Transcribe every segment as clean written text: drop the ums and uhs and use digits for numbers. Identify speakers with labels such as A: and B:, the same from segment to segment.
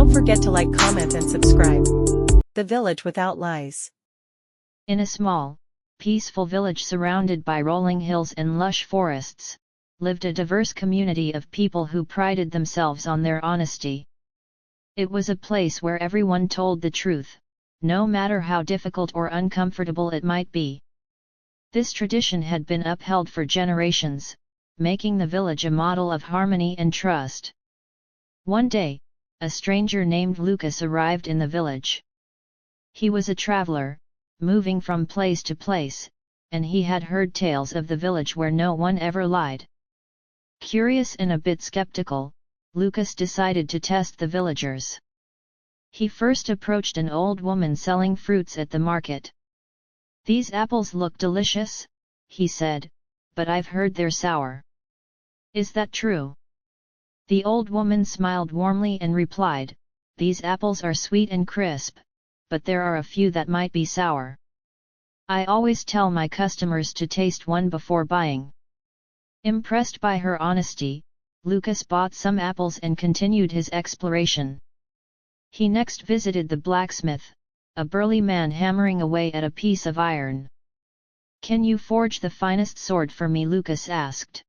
A: Don't forget to like, comment and subscribe. The Village Without Lies.
B: In a small, peaceful village surrounded by rolling hills and lush forests, lived a diverse community of people who prided themselves on their honesty. It was a place where everyone told the truth, no matter how difficult or uncomfortable it might be. This tradition had been upheld for generations, making the village a model of harmony and trust. One day, a stranger named Lucas arrived in the village. He was a traveler, moving from place to place, and he had heard tales of the village where no one ever lied. Curious and a bit skeptical, Lucas decided to test the villagers. He first approached an old woman selling fruits at the market. "These apples look delicious," he said, "but I've heard they're sour. Is that true?" The old woman smiled warmly and replied, "These apples are sweet and crisp, but there are a few that might be sour. I always tell my customers to taste one before buying." Impressed by her honesty, Lucas bought some apples and continued his exploration. He next visited the blacksmith, a burly man hammering away at a piece of iron. "Can you forge the finest sword for me?" Lucas asked.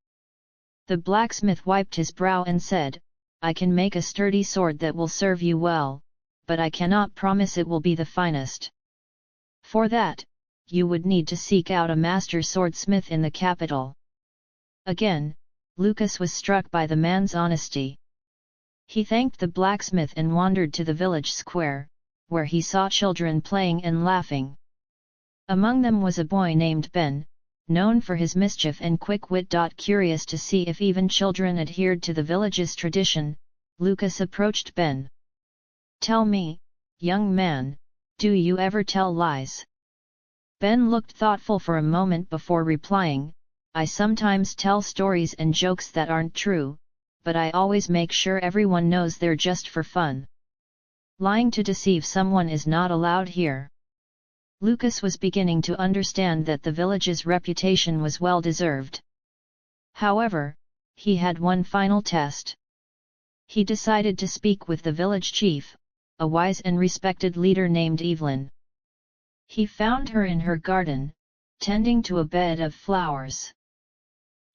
B: The blacksmith wiped his brow and said, "I can make a sturdy sword that will serve you well, but I cannot promise it will be the finest. For that, you would need to seek out a master swordsmith in the capital." Again, Lucas was struck by the man's honesty. He thanked the blacksmith and wandered to the village square, where he saw children playing and laughing. Among them was a boy named Ben, known for his mischief and quick wit. Curious to see if even children adhered to the village's tradition, Lucas approached Ben. "Tell me, young man, do you ever tell lies?" Ben looked thoughtful for a moment before replying, "I sometimes tell stories and jokes that aren't true, but I always make sure everyone knows they're just for fun. Lying to deceive someone is not allowed here." Lucas was beginning to understand that the village's reputation was well deserved. However, he had one final test. He decided to speak with the village chief, a wise and respected leader named Evelyn. He found her in her garden, tending to a bed of flowers.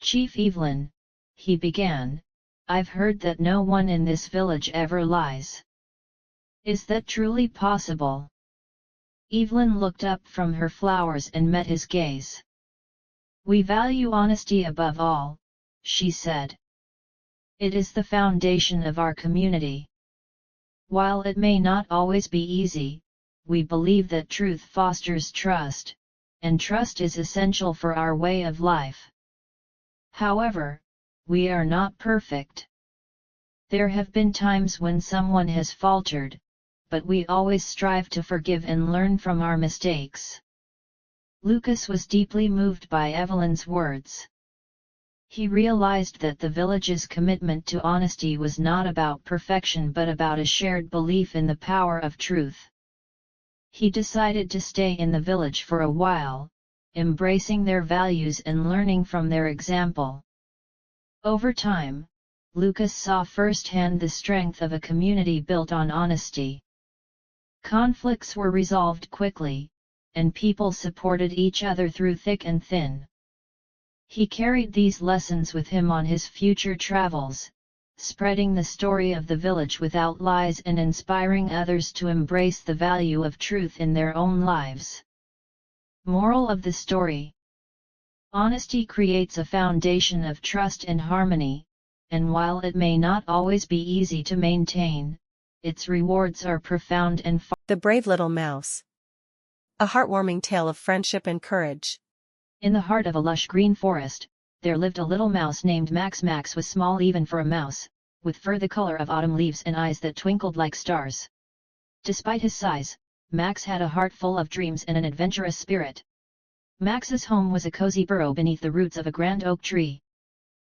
B: "Chief Evelyn," he began, "I've heard that no one in this village ever lies. Is that truly possible?" Evelyn looked up from her flowers and met his gaze. "We value honesty above all," she said. "It is the foundation of our community. While it may not always be easy, we believe that truth fosters trust, and trust is essential for our way of life. However, we are not perfect. There have been times when someone has faltered, but we always strive to forgive and learn from our mistakes." Lucas was deeply moved by Evelyn's words. He realized that the village's commitment to honesty was not about perfection but about a shared belief in the power of truth. He decided to stay in the village for a while, embracing their values and learning from their example. Over time, Lucas saw firsthand the strength of a community built on honesty. Conflicts were resolved quickly, and people supported each other through thick and thin. He carried these lessons with him on his future travels, spreading the story of the village without lies and inspiring others to embrace the value of truth in their own lives. Moral of the story: honesty creates a foundation of trust and harmony, and while it may not always be easy to maintain, its rewards are profound and far.
A: The Brave Little Mouse. A heartwarming tale of friendship and courage.
B: In the heart of a lush green forest, there lived a little mouse named Max. Max was small even for a mouse, with fur the color of autumn leaves and eyes that twinkled like stars. Despite his size, Max had a heart full of dreams and an adventurous spirit. Max's home was a cozy burrow beneath the roots of a grand oak tree.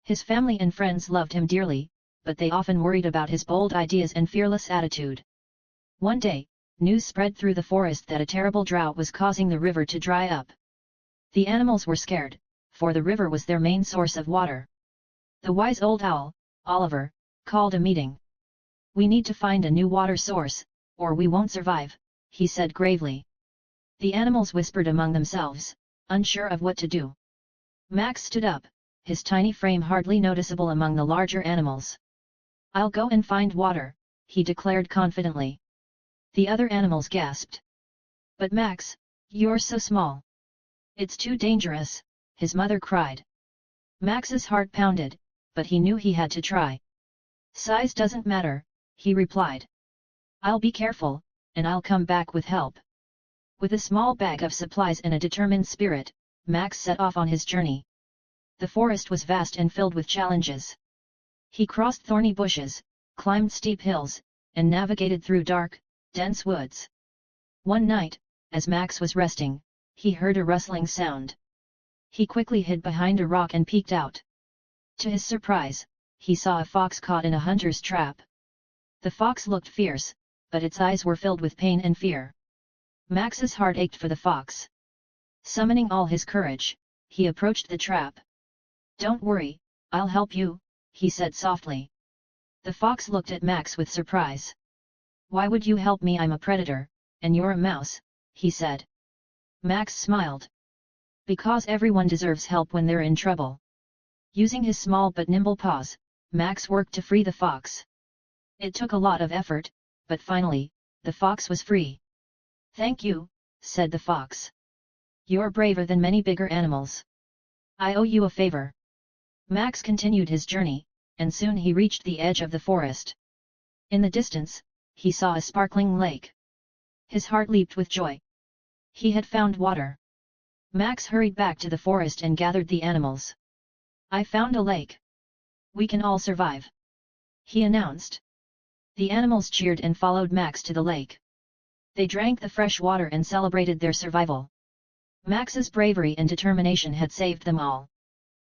B: His family and friends loved him dearly, but they often worried about his bold ideas and fearless attitude. One day, news spread through the forest that a terrible drought was causing the river to dry up. The animals were scared, for the river was their main source of water. The wise old owl, Oliver, called a meeting. We need to find a new water source, or we won't survive, he said gravely. The animals whispered among themselves, unsure of what to do. Max stood up, his tiny frame hardly noticeable among the larger animals. I'll go and find water, he declared confidently. The other animals gasped. But Max, you're so small. It's too dangerous, his mother cried. Max's heart pounded, but he knew he had to try. Size doesn't matter, he replied. I'll be careful, and I'll come back with help. With a small bag of supplies and a determined spirit, Max set off on his journey. The forest was vast and filled with challenges. He crossed thorny bushes, climbed steep hills, and navigated through dark, dense woods. One night, as Max was resting, he heard a rustling sound. He quickly hid behind a rock and peeked out. To his surprise, he saw a fox caught in a hunter's trap. The fox looked fierce, but its eyes were filled with pain and fear. Max's heart ached for the fox. Summoning all his courage, he approached the trap. Don't worry, I'll help you, he said softly. The fox looked at Max with surprise. Why would you help me? I'm a predator, and you're a mouse, he said. Max smiled. Because everyone deserves help when they're in trouble. Using his small but nimble paws, Max worked to free the fox. It took a lot of effort, but finally, the fox was free. Thank you, said the fox. You're braver than many bigger animals. I owe you a favor. Max continued his journey, and soon he reached the edge of the forest. In the distance, he saw a sparkling lake. His heart leaped with joy. He had found water. Max hurried back to the forest and gathered the animals. I found a lake. We can all survive, he announced. The animals cheered and followed Max to the lake. They drank the fresh water and celebrated their survival. Max's bravery and determination had saved them all.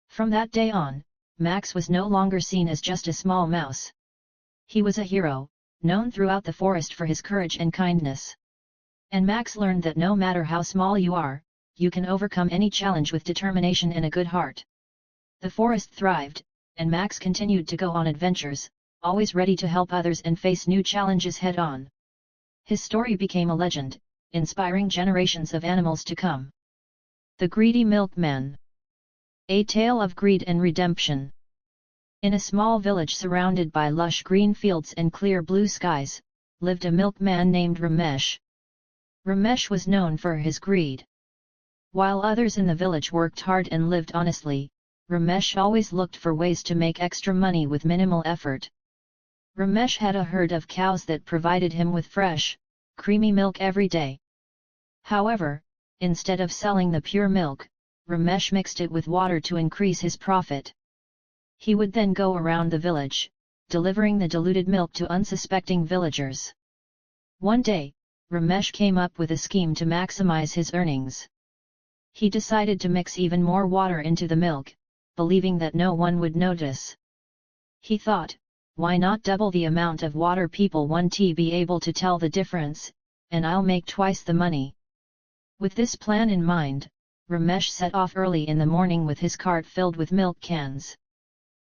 B: From that day on, Max was no longer seen as just a small mouse. He was a hero, known throughout the forest for his courage and kindness. And Max learned that no matter how small you are, you can overcome any challenge with determination and a good heart. The forest thrived, and Max continued to go on adventures, always ready to help others and face new challenges head-on. His story became a legend, inspiring generations of animals to come. The Greedy Milkman. A tale of greed and redemption. In a small village surrounded by lush green fields and clear blue skies, lived a milkman named Ramesh. Ramesh was known for his greed. While others in the village worked hard and lived honestly, Ramesh always looked for ways to make extra money with minimal effort. Ramesh had a herd of cows that provided him with fresh, creamy milk every day. However, instead of selling the pure milk, Ramesh mixed it with water to increase his profit. He would then go around the village, delivering the diluted milk to unsuspecting villagers. One day, Ramesh came up with a scheme to maximize his earnings. He decided to mix even more water into the milk, believing that no one would notice. He thought, why not double the amount of water people won't be able to tell the difference, and I'll make twice the money. With this plan in mind, Ramesh set off early in the morning with his cart filled with milk cans.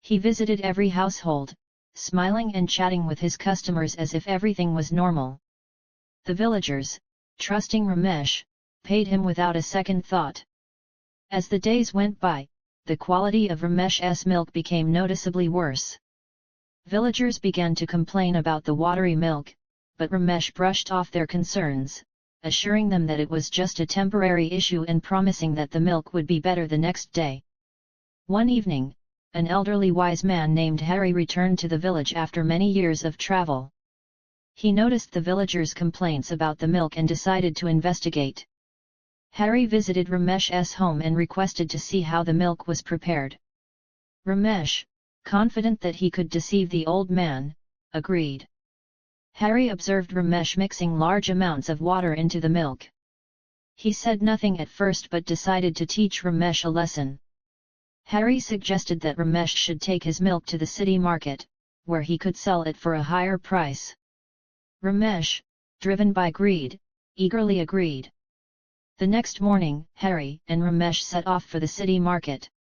B: He visited every household, smiling and chatting with his customers as if everything was normal. The villagers, trusting Ramesh, paid him without a second thought. As the days went by, the quality of Ramesh's milk became noticeably worse. Villagers began to complain about the watery milk, but Ramesh brushed off their concerns, assuring them that it was just a temporary issue and promising that the milk would be better the next day. One evening, an elderly wise man named Harry returned to the village after many years of travel. He noticed the villagers' complaints about the milk and decided to investigate. Harry visited Ramesh's home and requested to see how the milk was prepared. Ramesh, confident that he could deceive the old man, agreed. Harry observed Ramesh mixing large amounts of water into the milk. He said nothing at first but decided to teach Ramesh a lesson. Harry suggested that Ramesh should take his milk to the city market, where he could sell it for a higher price. Ramesh, driven by greed, eagerly agreed. The next morning, Harry and Ramesh set off for the city market.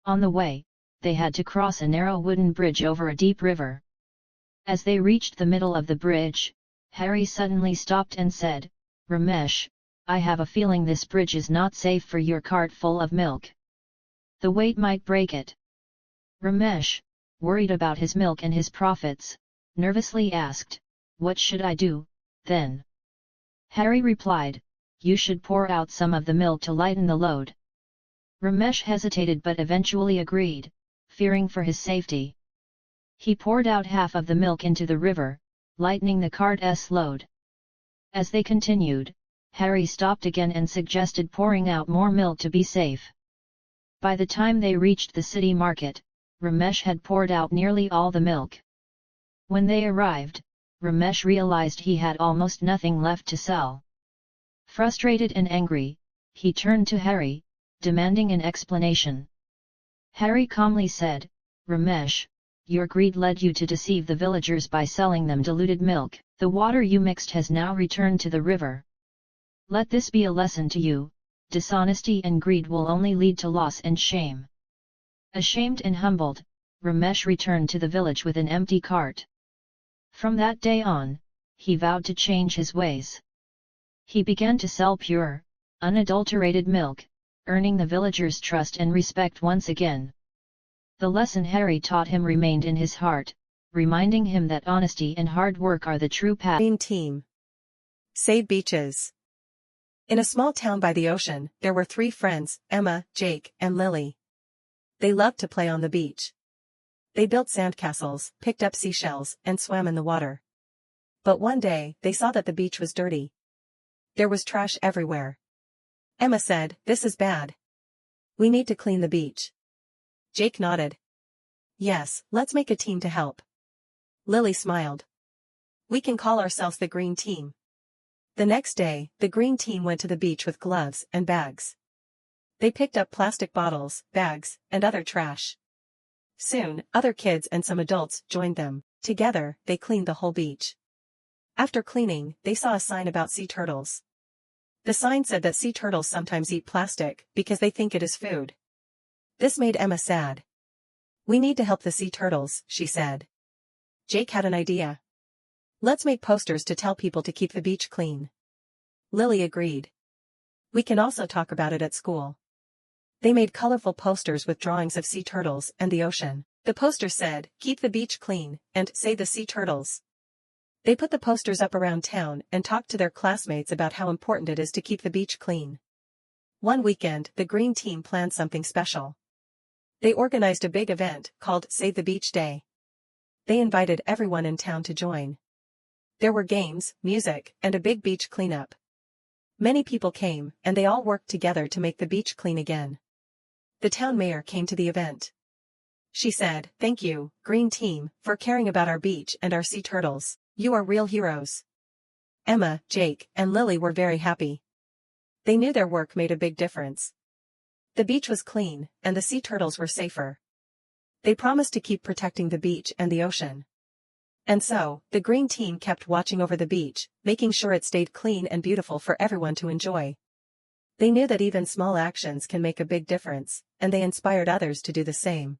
B: On the way, they had to cross a narrow wooden bridge over a deep river. As they reached the middle of the bridge, Harry suddenly stopped and said, "Ramesh, I have a feeling this bridge is not safe for your cart full of milk. The weight might break it." Ramesh, worried about his milk and his profits, nervously asked, "What should I do, then?" Harry replied, "You should pour out some of the milk to lighten the load." Ramesh hesitated but eventually agreed, fearing for his safety. He poured out half of the milk into the river, lightening the cart's load. As they continued, Harry stopped again and suggested pouring out more milk to be safe. By the time they reached the city market, Ramesh had poured out nearly all the milk. When they arrived, Ramesh realized he had almost nothing left to sell. Frustrated and angry, he turned to Harry, demanding an explanation. Harry calmly said, "Ramesh, your greed led you to deceive the villagers by selling them diluted milk. The water you mixed has now returned to the river. Let this be a lesson to you: dishonesty and greed will only lead to loss and shame." Ashamed and humbled, Ramesh returned to the village with an empty cart. From that day on, he vowed to change his ways. He began to sell pure, unadulterated milk, earning the villagers' trust and respect once again. The lesson Harry taught him remained in his heart, reminding him that honesty and hard work are the true path.
A: Green team. Save beaches. In a small town by the ocean, there were 3 friends, Emma, Jake, and Lily. They loved to play on the beach. They built sandcastles, picked up seashells, and swam in the water. But one day, they saw that the beach was dirty. There was trash everywhere. Emma said, "This is bad. We need to clean the beach." Jake nodded. "Yes, let's make a team to help." Lily smiled. "We can call ourselves the Green Team." The next day, the Green Team went to the beach with gloves and bags. They picked up plastic bottles, bags, and other trash. Soon, other kids and some adults joined them. Together, they cleaned the whole beach. After cleaning, they saw a sign about sea turtles. The sign said that sea turtles sometimes eat plastic because they think it is food. This made Emma sad. "We need to help the sea turtles," she said. Jake had an idea. "Let's make posters to tell people to keep the beach clean." Lily agreed. "We can also talk about it at school." They made colorful posters with drawings of sea turtles and the ocean. The poster said, "Keep the beach clean," and "Save the sea turtles." They put the posters up around town and talked to their classmates about how important it is to keep the beach clean. One weekend, the Green Team planned something special. They organized a big event called Save the Beach Day. They invited everyone in town to join. There were games, music, and a big beach cleanup. Many people came, and they all worked together to make the beach clean again. The town mayor came to the event. She said, "Thank you, Green Team, for caring about our beach and our sea turtles. You are real heroes." Emma, Jake, and Lily were very happy. They knew their work made a big difference. The beach was clean, and the sea turtles were safer. They promised to keep protecting the beach and the ocean. And so, the Green Team kept watching over the beach, making sure it stayed clean and beautiful for everyone to enjoy. They knew that even small actions can make a big difference, and they inspired others to do the same.